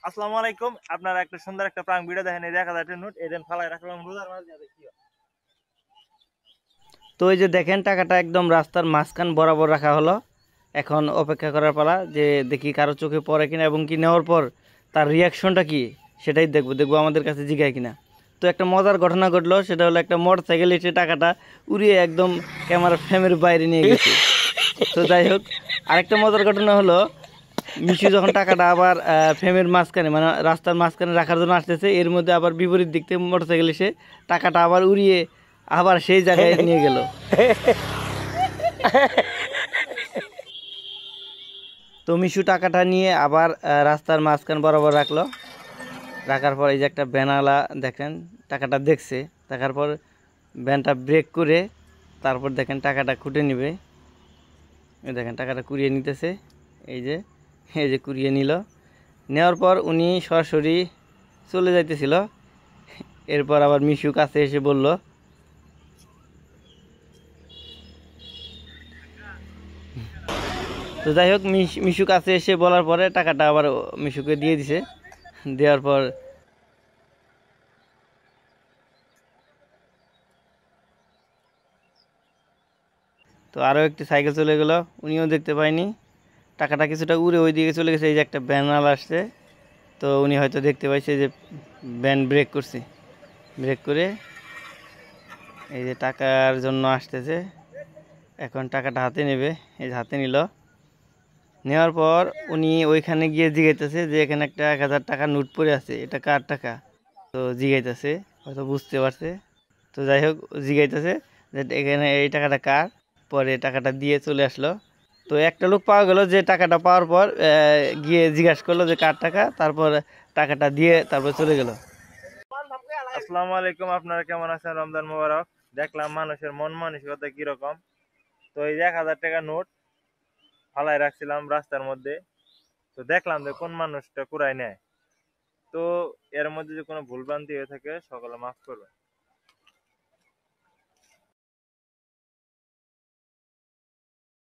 আসসালামু আলাইকুম। আপনারা একটা সুন্দর একটা প্রাঙ্ক ভিডিও দেখেন। এই 1000 নোট এদিন ফালায় রাখলাম রোজার মাঝে কি হয়। তো এই যে দেখেন টাকাটা একদম রাস্তার মাঝখান বরাবর রাখা হলো। এখন অপেক্ষা করার পালা যে দেখি কারো চোখে পড়ে কিনা এবং কি নেওয়ার পর তার রিয়াকশনটা কি সেটাই দেখবো আমাদের কাছে জিগায় কিনা। তো একটা মজার ঘটনা ঘটলো, সেটা হলো একটা মোটর সাইকেল এসে টাকাটা উড়িয়ে একদম ক্যামেরা ফ্রেমের বাইরে নিয়ে গেছে। তো যাই হোক, আরেকটা মজার ঘটনা হলো মিশু যখন টাকাটা আবার ফ্রেমের মাঝখানে মানে রাস্তার মাঝখানে রাখার জন্য আসতেছে, এর মধ্যে আবার বিপরীত দিক থেকে মোটর সাইকেল এসে টাকাটা আবার উড়িয়ে আবার সেই জায়গায় নিয়ে গেল। তো মিশু টাকাটা নিয়ে আবার রাস্তার মাঝখান বরাবর রাখলো। রাখার পর এই যে একটা ভ্যানওয়ালা দেখেন টাকাটা দেখছে, দেখার পর ভ্যানটা ব্রেক করে তারপর দেখেন টাকাটা খুঁটে নিবে। এই দেখেন টাকাটা কুড়িয়ে নিতেছে। এই যে এই যে কুড়িয়ে নিল। নেওয়ার পর উনি সরাসরি চলে যাইতেছিল। এরপর আবার মিশু কাছে এসে বলল, তো যাই হোক মিশু কাছে এসে বলার পরে টাকাটা আবার মিশুকে দিয়ে দিছে। দেওয়ার পর তো আরও একটি সাইকেল চলে গেল, উনিও দেখতে পায়নি। টাকাটা কিছুটা উড়ে ওই দিকে চলে গেছে। এই যে একটা ভ্যানাল আসছে, তো উনি হয়তো দেখতে পাইছে যে ভ্যান ব্রেক করছে। ব্রেক করে এই যে টাকার জন্য আসতেছে। এখন টাকাটা হাতে নেবে, এই যে হাতে নিল। নেওয়ার পর উনি ওইখানে গিয়ে জিগাইতেছে যে এখানে একটা 1000 টাকা নোট পড়ে আছে, এটা কার টাকা? তো জিগাইতেছে, হয়তো বুঝতে পারছে। তো যাই হোক জিগাইতেছে যে এখানে এই টাকাটা কার। পরে টাকাটা দিয়ে চলে আসলো। তো একটা লোক পাওয়া গেল যে টাকাটা পাওয়ার পর গিয়ে জিজ্ঞাসা করলো যে কার টাকা, তারপর টাকাটা দিয়ে তারপর চলে গেল। আসসালামু আলাইকুম। আপনারা কেমন আছেন? রমজান মোবারক। দেখলাম মানুষের মন মানসিকতা কিরকম। তো এই 1000 টাকা নোট ফালায় রাখছিলাম রাস্তার মধ্যে। তো দেখলাম যে কোন মানুষটা কুড়ায় নেয়। তো এর মধ্যে যে কোনো ভুলভ্রান্তি হয়ে থাকে সকলে মাফ করবে।